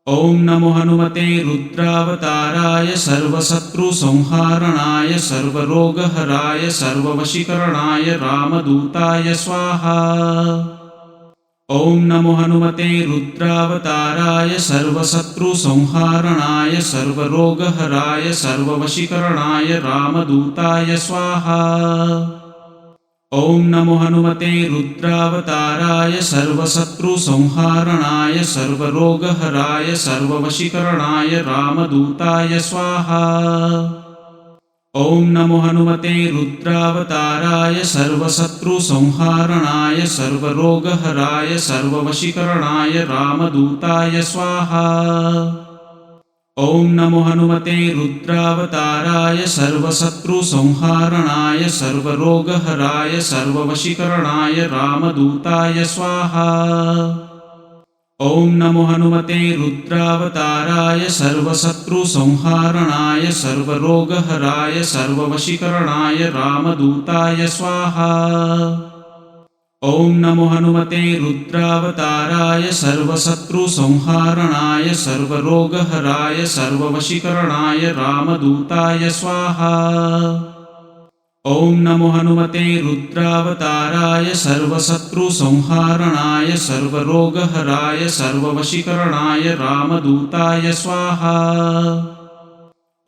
ॐ नमो हनुमते रुद्रावताराय सर्वशत्रुसंहारणाय सर्वरोगहराय सर्ववशीकरणाय रामदूताय स्वाहा। ॐ नमो हनुमते रुद्रावताराय सर्वशत्रुसंहारणाय सर्वरोगहराय सर्ववशीकरणाय रामदूताय स्वाहा। ॐ नमो हनुमते रुद्रावताराय सर्वशत्रुसंहारणाय सर्वरोगहराय सर्ववशीकरणाय रामदूताय स्वाहा। ॐ नमो हनुमते रुद्रावताराय सर्वशत्रुसंहारणाय सर्वरोगहराय सर्ववशीकरणाय रामदूताय स्वाहा। ॐ नमो हनुमते रुद्रावताराय सर्वशत्रुसंहारणाय सर्वरोगहराय सर्ववशीकरणाय रामदूताय स्वाहा। ॐ नमो हनुमते रुद्रावताराय सर्वशत्रुसंहारणाय सर्वरोगहराय सर्ववशीकरणाय रामदूताय स्वाहा। ॐ नमो हनुमते रुद्रावताराय सर्वशत्रुसंहारणाय सर्वरोगहराय सर्ववशीकरणाय रामदूताय स्वाहा। ॐ नमो हनुमते रुद्रावताराय सर्वशत्रुसंहारणाय सर्वरोगहराय सर्ववशीकरणाय रामदूताय स्वाहा।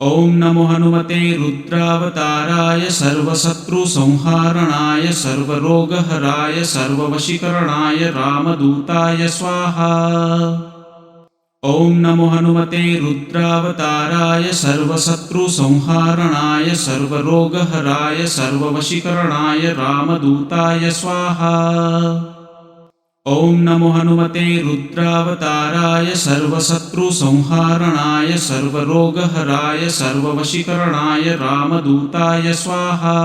ॐ नमो हनुमते रुद्रावताराय सर्वशत्रुसंहारणाय सर्वरोगहराय सर्ववशीकरणाय रामदूताय स्वाहा। ॐ नमो हनुमते रुद्रावताराय सर्वशत्रुसंहारणाय सर्वरोगहराय सर्ववशीकरणाय रामदूताय स्वाहा। ॐ नमो हनुमते रुद्रावताराय सर्वशत्रुसंहारणाय सर्वरोगहराय सर्ववशीकरणाय रामदूताय स्वाहा।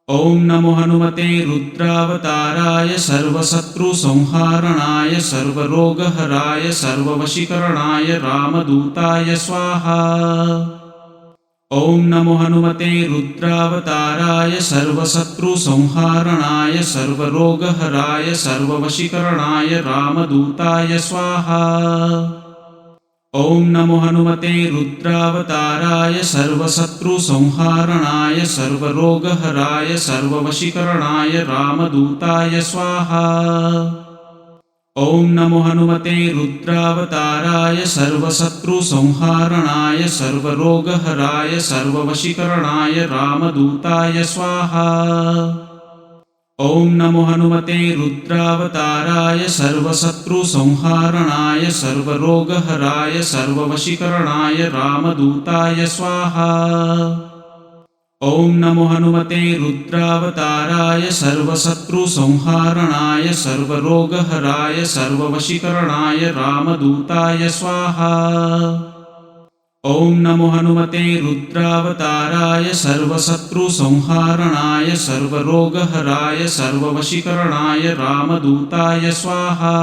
ॐ नमो हनुमते रुद्रावताराय सर्वशत्रुसंहारणाय सर्वरोगहराय सर्ववशीकरणाय रामदूताय स्वाहा। ॐ नमो हनुमते रुद्रावताराय सर्वशत्रुसंहारणाय सर्वरोगहराय सर्ववशीकरणाय रामदूताय स्वाहा। ॐ नमो हनुमते रुद्रावताराय सर्वशत्रुसंहारणाय सर्वरोगहराय सर्ववशीकरणाय रामदूताय स्वाहा। ॐ नमो हनुमते रुद्रावताराय सर्वशत्रुसंहारणाय सर्वरोगहराय सर्ववशीकरणाय रामदूताय स्वाहा। ॐ नमो हनुमते रुद्रावताराय सर्वशत्रुसंहारणाय सर्वरोगहराय सर्ववशीकरणाय रामदूताय स्वाहा। ॐ नमो हनुमते रुद्रावताराय सर्वशत्रुसंहारणाय सर्वरोगहराय सर्ववशीकरणाय रामदूताय स्वाहा। ॐ नमो हनुमते रुद्रावताराय सर्वशत्रुसंहारणाय सर्वरोगहराय सर्ववशीकरणाय रामदूताय स्वाहा।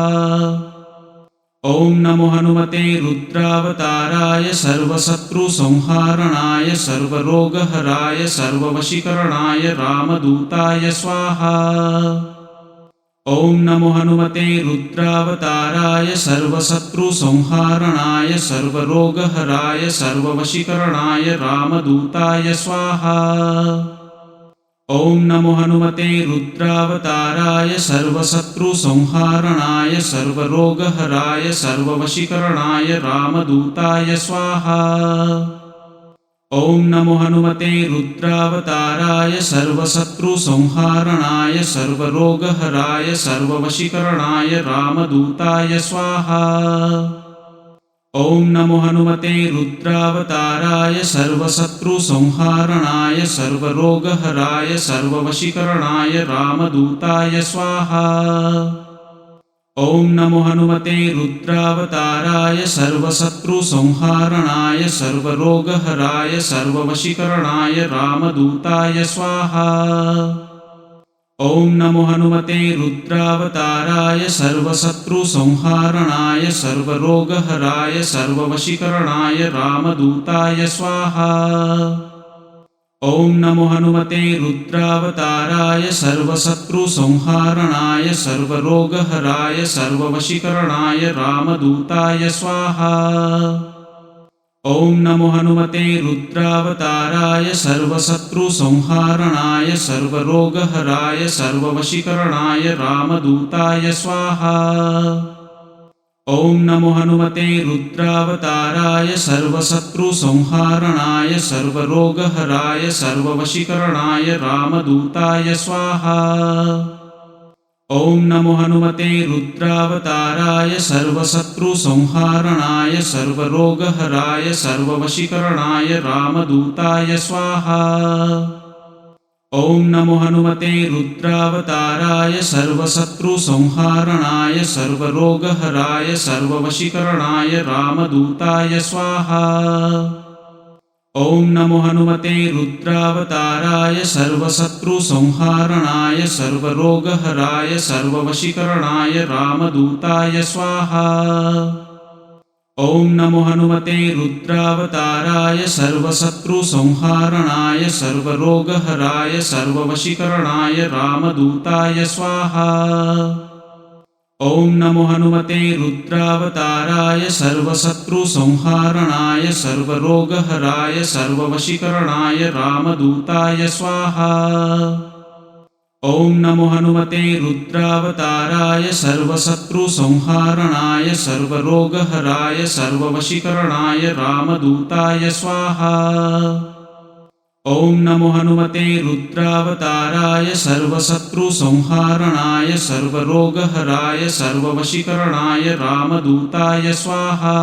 ॐ नमो हनुमते रुद्रावताराय सर्वशत्रुसंहारणाय सर्वरोगहराय सर्ववशीकरणाय रामदूताय स्वाहा। ॐ नमो हनुमते रुद्रावताराय सर्वशत्रुसंहारणाय सर्वरोगहराय सर्ववशीकरणाय रामदूताय स्वाहा। ॐ नमो हनुमते रुद्रावताराय सर्वशत्रुसंहारणाय सर्वरोगहराय सर्ववशीकरणाय रामदूताय स्वाहा। ॐ नमो हनुमते रुद्रावताराय सर्वशत्रुसंहारणाय सर्वरोगहराय सर्ववशीकरणाय रामदूताय स्वाहा। ॐ नमो हनुमते रुद्रावताराय सर्वशत्रुसंहारणाय सर्वरोगहराय सर्ववशीकरणाय रामदूताय स्वाहा। ॐ नमो हनुमते रुद्रावताराय सर्वशत्रुसंहारणाय सर्वरोगहराय सर्ववशीकरणाय रामदूताय स्वाहा। ॐ नमो हनुमते रुद्रावताराय सर्वशत्रुसंहारणाय सर्वरोगहराय सर्ववशीकरणाय रामदूताय स्वाहा। ॐ नमो हनुमते रुद्रावताराय सर्वशत्रुसंहारणाय सर्वरोगहराय सर्ववशीकरणाय रामदूताय स्वाहा। ॐ नमो हनुमते रुद्रावताराय सर्वशत्रुसंहारणाय सर्वरोगहराय सर्ववशीकरणाय रामदूताय स्वाहा। ॐ नमो हनुमते रुद्रावताराय सर्वशत्रुसंहारणाय सर्वरोगहराय सर्ववशीकरणाय रामदूताय स्वाहा। ॐ नमो हनुमते रुद्रावताराय सर्वशत्रुसंहारणाय सर्वरोगहराय सर्ववशीकरणाय रामदूताय स्वाहा। ॐ नमो हनुमते रुद्रावताराय सर्वशत्रुसंहारणाय सर्वरोगहराय सर्ववशीकरणाय रामदूताय स्वाहा। ॐ नमो हनुमते रुद्रावताराय सर्वशत्रुसंहारणाय सर्वरोगहराय सर्ववशीकरणाय रामदूताय स्वाहा। ॐ नमो हनुमते रुद्रावताराय सर्वशत्रुसंहारणाय सर्वरोगहराय सर्ववशीकरणाय रामदूताय स्वाहा। ॐ नमो हनुमते रुद्रावताराय सर्वशत्रुसंहारणाय सर्वरोगहराय सर्ववशीकरणाय रामदूताय स्वाहा। ॐ नमो हनुमते रुद्रावताराय सर्वशत्रुसंहारणाय सर्वरोगहराय सर्ववशीकरणाय रामदूताय स्वाहा। ॐ नमो हनुमते रुद्रावताराय सर्वशत्रुसंहारणाय सर्वरोगहराय सर्ववशीकरणाय रामदूताय स्वाहा।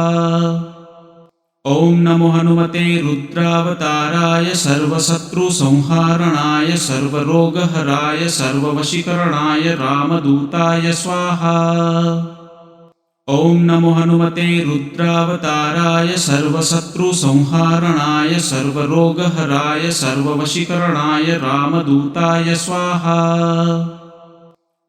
ॐ नमो हनुमते रुद्रावताराय सर्वशत्रुसंहारणाय सर्वरोगहराय सर्ववशीकरणाय रामदूताय स्वाहा। ॐ नमो हनुमते रुद्रावताराय सर्वशत्रुसंहारणाय सर्वरोगहराय सर्ववशीकरणाय रामदूताय स्वाहा।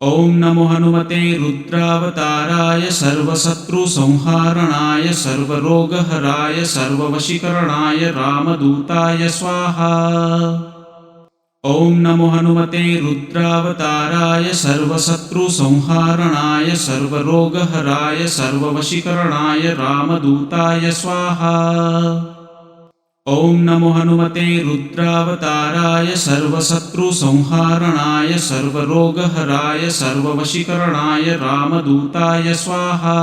ॐ नमो हनुमते रुद्रावताराय सर्वशत्रुसंहारणाय सर्वरोगहराय सर्ववशीकरणाय रामदूताय स्वाहा। ॐ नमो हनुमते रुद्रावताराय सर्वशत्रुसंहारणाय सर्वरोगहराय सर्ववशीकरणाय रामदूताय स्वाहा। ॐ नमो हनुमते रुद्रावताराय सर्वशत्रुसंहारणाय सर्वरोगहराय सर्ववशीकरणाय रामदूताय स्वाहा।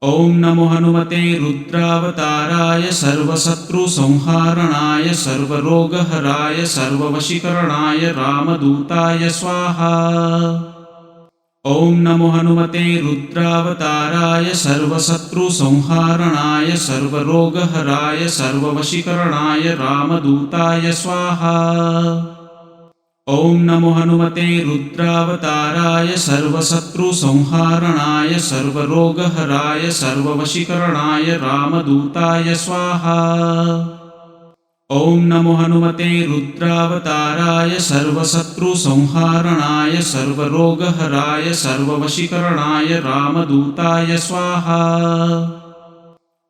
ॐ नमो हनुमते रुद्रावताराय सर्वशत्रुसंहारणाय सर्वरोगहराय सर्ववशीकरणाय रामदूताय स्वाहा। ॐ नमो हनुमते रुद्रावताराय सर्वशत्रुसंहारणाय सर्वरोगहराय सर्ववशीकरणाय रामदूताय स्वाहा। ॐ नमो हनुमते रुद्रावताराय सर्वशत्रुसंहारणाय सर्वरोगहराय सर्ववशीकरणाय रामदूताय स्वाहा। ॐ नमो हनुमते रुद्रावताराय सर्वशत्रुसंहारणाय सर्वरोगहराय सर्ववशीकरणाय रामदूताय स्वाहा।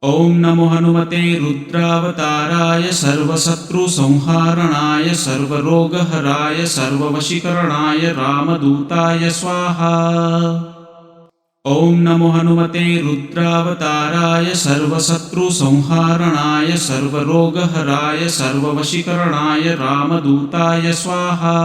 ॐ नमो हनुमते रुद्रावताराय सर्वशत्रुसंहारणाय सर्वरोगहराय सर्ववशीकरणाय रामदूताय स्वाहा। ॐ नमो हनुमते रुद्रावताराय सर्वशत्रुसंहारणाय सर्वरोगहराय सर्ववशीकरणाय रामदूताय स्वाहा।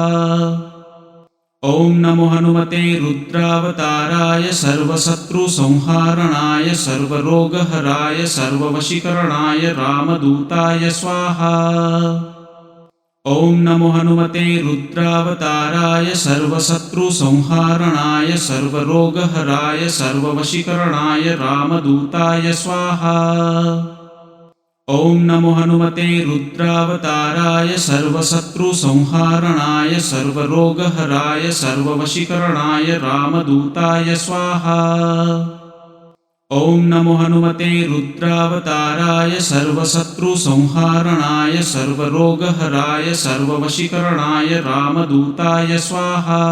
ॐ नमो हनुमते रुद्रावताराय सर्वशत्रुसंहारणाय सर्वरोगहराय सर्ववशीकरणाय रामदूताय स्वाहा। ॐ नमो हनुमते रुद्रावताराय सर्वशत्रुसंहारणाय सर्वरोगहराय सर्ववशीकरणाय रामदूताय स्वाहा। ॐ नमो हनुमते रुद्रावताराय सर्वशत्रुसंहारणाय सर्वरोगहराय सर्ववशीकरणाय रामदूताय स्वाहा। ॐ नमो हनुमते रुद्रावताराय सर्वशत्रुसंहारणाय सर्वरोगहराय सर्ववशीकरणाय रामदूताय स्वाहा।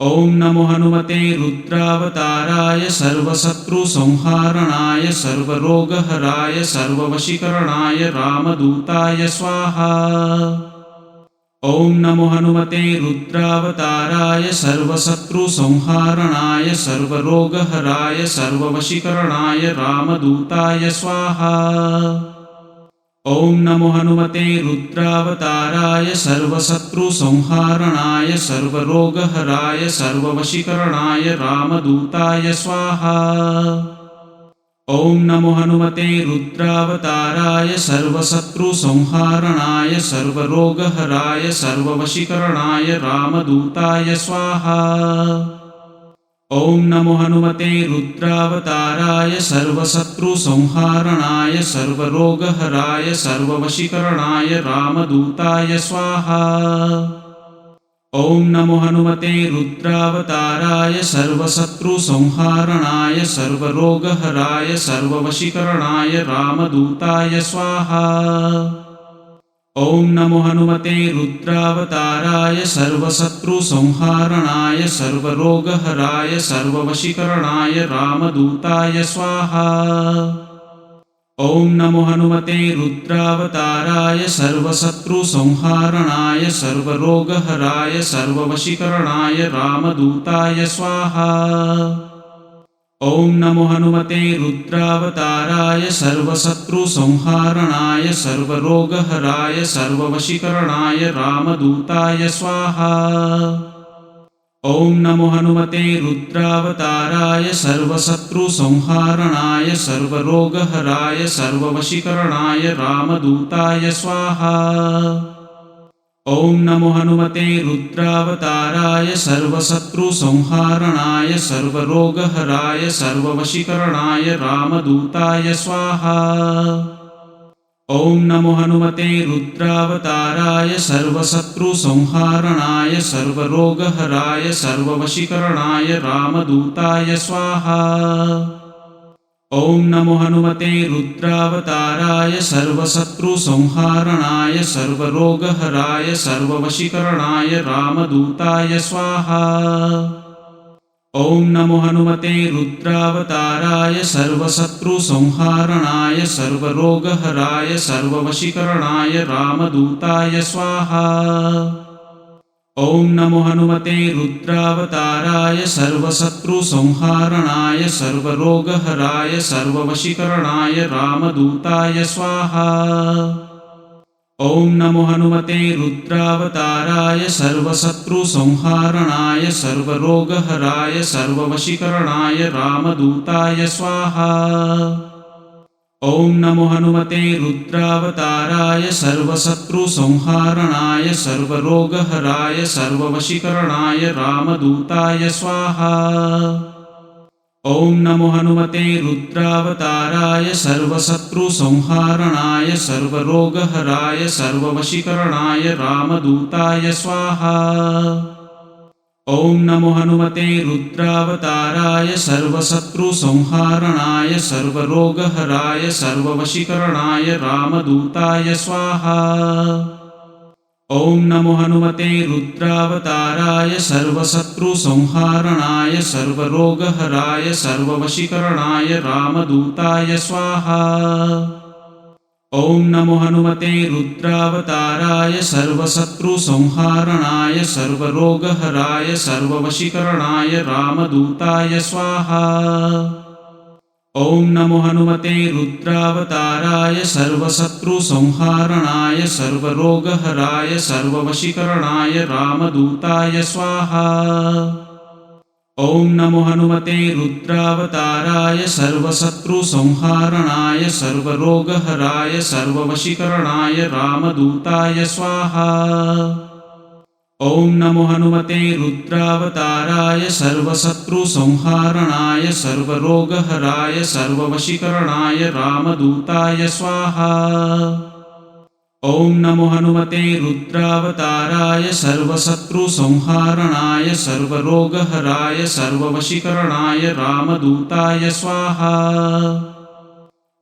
ॐ नमो हनुमते रुद्रावताराय सर्वशत्रुसंहारणाय सर्वरोगहराय सर्ववशीकरणाय रामदूताय स्वाहा। ॐ नमो हनुमते रुद्रावताराय सर्वशत्रुसंहारणाय सर्वरोगहराय सर्ववशीकरणाय रामदूताय स्वाहा। ॐ नमो हनुमते रुद्रावताराय सर्वशत्रुसंहारणाय सर्वरोगहराय सर्ववशीकरणाय रामदूताय स्वाहा। ॐ नमो हनुमते रुद्रावताराय सर्वशत्रुसंहारणाय सर्वरोगहराय सर्ववशीकरणाय रामदूताय स्वाहा। ॐ नमो हनुमते रुद्रावताराय सर्वशत्रुसंहारणाय सर्वरोगहराय सर्ववशीकरणाय रामदूताय स्वाहा। ॐ नमो हनुमते रुद्रावताराय सर्वशत्रुसंहारणाय सर्वरोगहराय सर्ववशीकरणाय रामदूताय स्वाहा। ॐ नमो हनुमते रुद्रावताराय सर्वशत्रुसंहारणाय सर्वरोगहराय सर्ववशीकरणाय रामदूताय स्वाहा। ॐ नमो हनुमते रुद्रावताराय सर्वशत्रुसंहारणाय सर्वरोगहराय सर्ववशीकरणाय रामदूताय स्वाहा। ॐ नमो हनुमते रुद्रावताराय सर्वशत्रुसंहारणाय सर्वरोगहराय सर्ववशीकरणाय रामदूताय स्वाहा। ॐ नमो हनुमते रुद्रावताराय सर्वशत्रुसंहारणाय सर्वरोगहराय सर्ववशीकरणाय रामदूताय स्वाहा। ॐ नमो हनुमते रुद्रावताराय सर्वशत्रुसंहारणाय सर्वरोगहराय सर्ववशीकरणाय रामदूताय स्वाहा। ॐ नमो हनुमते रुद्रावताराय सर्वशत्रुसंहारणाय सर्वरोगहराय सर्ववशीकरणाय रामदूताय स्वाहा। ॐ नमो हनुमते रुद्रावताराय सर्वशत्रुसंहारणाय सर्वरोगहराय सर्ववशीकरणाय रामदूताय स्वाहा। ॐ नमो हनुमते रुद्रावताराय सर्वशत्रुसंहारणाय सर्वरोगहराय सर्ववशीकरणाय रामदूताय स्वाहा। ॐ नमो हनुमते रुद्रावताराय सर्वशत्रुसंहारणाय सर्वरोगहराय सर्ववशीकरणाय रामदूताय स्वाहा। ॐ नमो हनुमते रुद्रावताराय सर्वशत्रुसंहारणाय सर्वरोगहराय सर्ववशीकरणाय रामदूताय स्वाहा। ॐ नमो हनुमते रुद्रावताराय सर्वशत्रुसंहारणाय सर्वरोगहराय सर्ववशीकरणाय रामदूताय स्वाहा। ॐ नमो हनुमते रुद्रावताराय सर्वशत्रुसंहारणाय सर्वरोगहराय सर्ववशीकरणाय रामदूताय स्वाहा। ॐ नमो हनुमते रुद्रावताराय सर्वशत्रुसंहारणाय सर्वरोगहराय सर्ववशीकरणाय रामदूताय स्वाहा। ॐ नमो हनुमते रुद्रावताराय सर्वशत्रुसंहारणाय सर्वरोगहराय सर्ववशीकरणाय रामदूताय स्वाहा। ॐ नमो हनुमते रुद्रावताराय सर्वशत्रुसंहारणाय सर्वरोगहराय सर्ववशीकरणाय रामदूताय स्वाहा। ॐ नमो हनुमते रुद्रावताराय सर्वशत्रुसंहारणाय सर्वरोगहराय सर्ववशीकरणाय रामदूताय स्वाहा। ॐ नमो हनुमते रुद्रावताराय सर्वशत्रुसंहारणाय सर्वरोगहराय सर्ववशीकरणाय रामदूताय स्वाहा। ॐ नमो हनुमते रुद्रावताराय सर्वशत्रुसंहारणाय सर्वरोगहराय सर्ववशीकरणाय रामदूताय स्वाहा। ॐ नमो हनुमते रुद्रावताराय सर्वशत्रुसंहारणाय सर्वरोगहराय सर्ववशीकरणाय रामदूताय स्वाहा।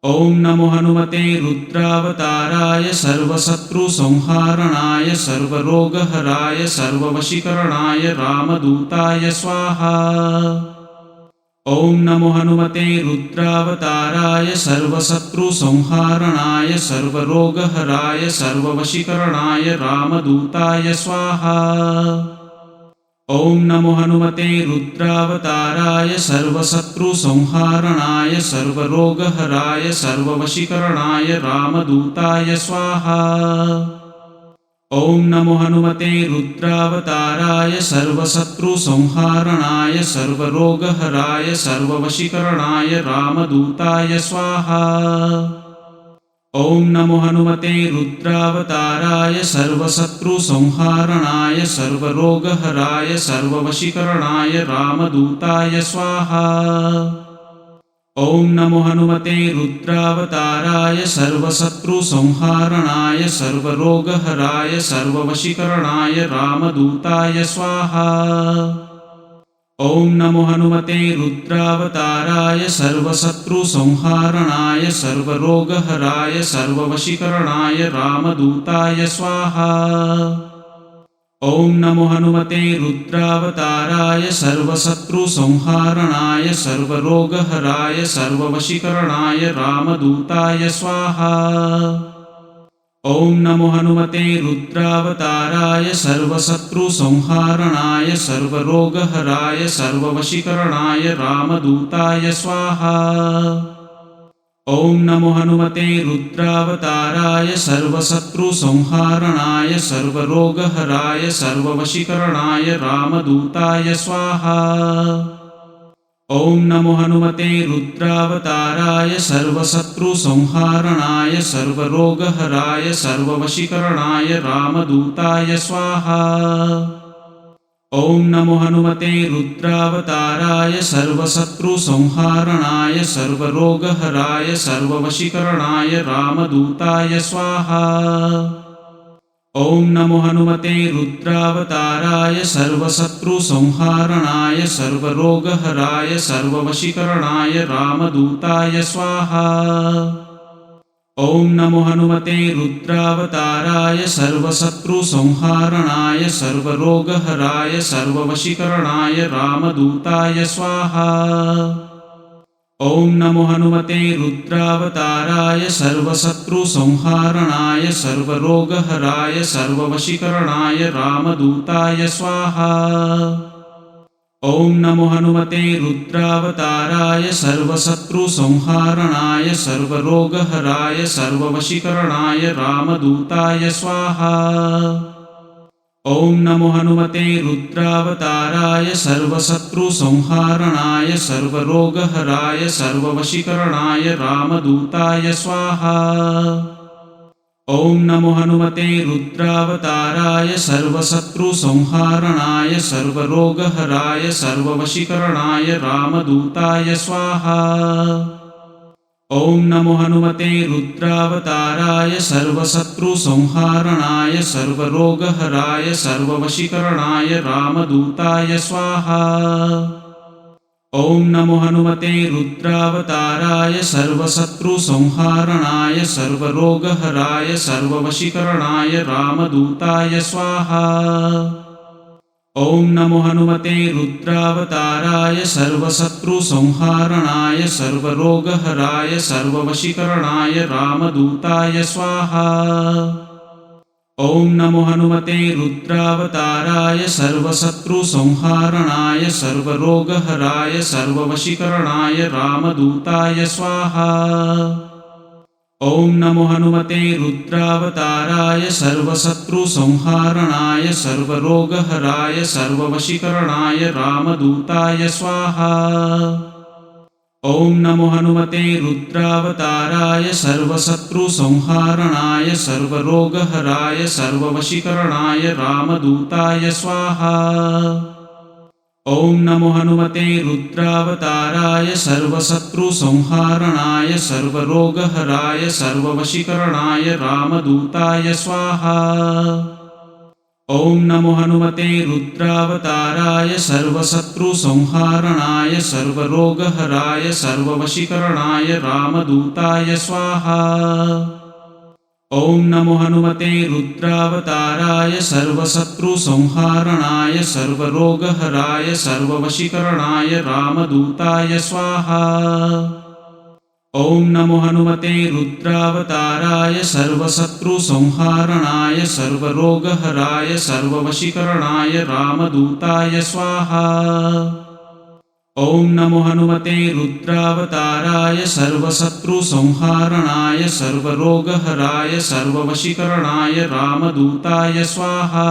ॐ नमो हनुमते रुद्रावताराय सर्वशत्रुसंहारणाय सर्वरोगहराय सर्ववशीकरणाय रामदूताय स्वाहा। ॐ नमो हनुमते रुद्रावताराय सर्वशत्रुसंहारणाय सर्वरोगहराय सर्ववशीकरणाय रामदूताय स्वाहा। ॐ नमो हनुमते रुद्रावताराय सर्वशत्रुसंहारणाय सर्वरोगहराय सर्ववशीकरणाय रामदूताय स्वाहा। ॐ नमो हनुमते रुद्रावताराय सर्वशत्रुसंहारणाय सर्वरोगहराय सर्ववशीकरणाय रामदूताय स्वाहा। ॐ नमो हनुमते रुद्रावताराय सर्वशत्रुसंहारणाय सर्वरोगहराय सर्ववशीकरणाय रामदूताय स्वाहा। ॐ नमो हनुमते रुद्रावताराय सर्वशत्रुसंहारणाय सर्वरोगहराय सर्ववशीकरणाय रामदूताय स्वाहा। ॐ नमो हनुमते रुद्रावताराय सर्वशत्रुसंहारणाय सर्वरोगहराय सर्ववशीकरणाय रामदूताय स्वाहा। ॐ नमो हनुमते रुद्रावताराय सर्वशत्रुसंहारणाय सर्वरोगहराय सर्ववशीकरणाय रामदूताय स्वाहा। ॐ नमो हनुमते रुद्रावताराय सर्वशत्रुसंहारणाय सर्वरोगहराय सर्ववशीकरणाय रामदूताय स्वाहा। ॐ नमो हनुमते रुद्रावताराय सर्वशत्रुसंहारणाय सर्वरोगहराय सर्ववशीकरणाय रामदूताय स्वाहा। ॐ नमो हनुमते रुद्रावताराय सर्वशत्रुसंहारणाय सर्वरोगहराय सर्ववशीकरणाय रामदूताय स्वाहा। ॐ नमो हनुमते रुद्रावताराय सर्वशत्रुसंहारणाय सर्वरोगहराय सर्ववशीकरणाय रामदूताय स्वाहा। ॐ नमो हनुमते रुद्रावताराय सर्वशत्रुसंहारणाय सर्वरोगहराय सर्ववशीकरणाय रामदूताय स्वाहा। ॐ नमो हनुमते रुद्रावताराय सर्वशत्रुसंहारणाय सर्वरोगहराय सर्ववशीकरणाय रामदूताय स्वाहा। ॐ नमो हनुमते रुद्रावताराय सर्वशत्रुसंहारणाय सर्वरोगहराय सर्ववशीकरणाय रामदूताय स्वाहा। ॐ नमो हनुमते रुद्रावताराय सर्वशत्रुसंहारणाय सर्वरोगहराय सर्ववशीकरणाय रामदूताय स्वाहा। ॐ नमो हनुमते रुद्रावताराय सर्वशत्रुसंहारणाय सर्वरोगहराय सर्ववशीकरणाय रामदूताय स्वाहा। ॐ नमो हनुमते रुद्रावताराय सर्वशत्रुसंहारणाय सर्वरोगहराय सर्ववशीकरणाय रामदूताय स्वाहा। ॐ नमो हनुमते रुद्रावताराय सर्वशत्रुसंहारणाय सर्वरोगहराय सर्ववशीकरणाय रामदूताय स्वाहा। ॐ नमो हनुमते रुद्रावताराय सर्वशत्रुसंहारणाय सर्वरोगहराय सर्ववशीकरणाय रामदूताय स्वाहा। ॐ नमो हनुमते रुद्रावताराय सर्वशत्रुसंहारणाय सर्वरोगहराय सर्ववशीकरणाय रामदूताय स्वाहा। ॐ नमो हनुमते रुद्रावताराय सर्वशत्रुसंहारणाय सर्वरोगहराय सर्ववशीकरणाय रामदूताय स्वाहा। ॐ नमो हनुमते रुद्रावताराय सर्वशत्रुसंहारणाय सर्वरोगहराय सर्ववशीकरणाय रामदूताय स्वाहा। ॐ नमो हनुमते रुद्रावताराय सर्वशत्रुसंहारणाय सर्वरोगहराय सर्ववशीकरणाय रामदूताय स्वाहा। ॐ नमो हनुमते रुद्रावताराय सर्वशत्रुसंहारणाय सर्वरोगहराय सर्ववशीकरणाय रामदूताय स्वाहा। ॐ नमो हनुमते रुद्रावताराय सर्वशत्रुसंहारणाय सर्वरोगहराय सर्ववशीकरणाय रामदूताय स्वाहा। ॐ नमो हनुमते रुद्रावताराय सर्वशत्रुसंहारणाय सर्वरोगहराय सर्ववशीकरणाय रामदूताय स्वाहा। ॐ नमो हनुमते रुद्रावताराय सर्वशत्रुसंहारणाय सर्वरोगहराय सर्ववशीकरणाय रामदूताय स्वाहा। ॐ नमो हनुमते रुद्रावताराय सर्वशत्रुसंहारणाय सर्वरोगहराय सर्ववशीकरणाय रामदूताय स्वाहा।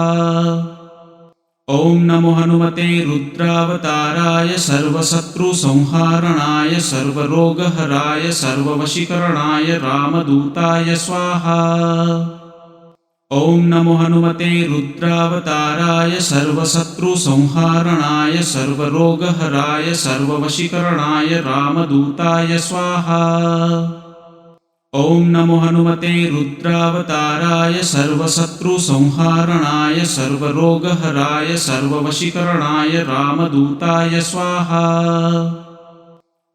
ॐ नमो हनुमते रुद्रावताराय सर्वशत्रुसंहारणाय सर्वरोगहराय सर्ववशीकरणाय रामदूताय स्वाहा। ॐ नमो हनुमते रुद्रावताराय सर्वशत्रुसंहारणाय सर्वरोगहराय सर्ववशीकरणाय रामदूताय स्वाहा। ॐ नमो हनुमते रुद्रावताराय सर्वशत्रुसंहारणाय सर्वरोगहराय सर्ववशीकरणाय रामदूताय स्वाहा।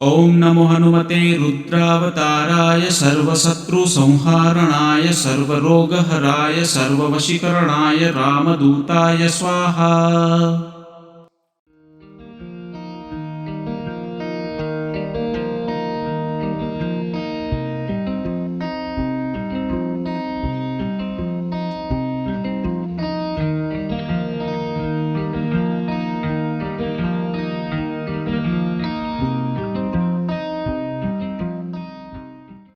ॐ नमो हनुमते रुद्रावताराय सर्वशत्रुसंहारणाय सर्वरोगहराय सर्ववशीकरणाय रामदूताय स्वाहा।